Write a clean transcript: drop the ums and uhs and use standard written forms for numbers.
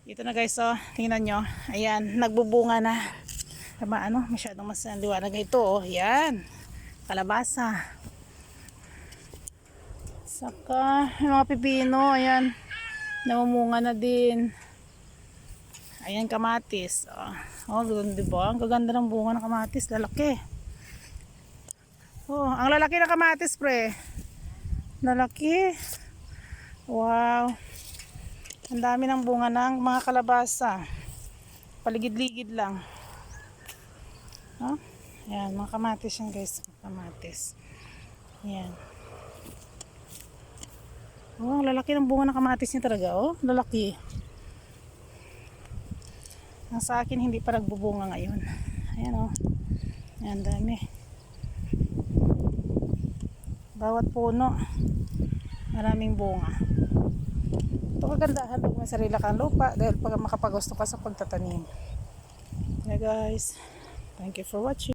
Ito na guys, oh, tingnan nyo. Ayan, nagbubunga na. Tama, masyadong mas liwanag ito, oh. Ayan, kalabasa. Saka, yung mga pipino, ayan, namumunga na din. Ayan, kamatis. Oh, diba? Ang gaganda ng bunga ng kamatis, lalaki. Oh, ang lalaki ng kamatis, pre. Lalaki. Wow. Ang dami ng bunga ng mga kalabasa. Paligid-ligid lang. Oh, ayan, mga kamatis yan guys. Kamatis. Ayan. Oh, ang lalaki ng bunga ng kamatis niya talaga. Oh, lalaki. Ang sa akin hindi pa nagbubunga ngayon. Ayan, oh. Ayan, dami. Bawat puno maraming bunga. Ito kagandahan pag may sarili kang lupa dahil pag makapagusto ka sa pagtatanim. Okay guys, thank you for watching.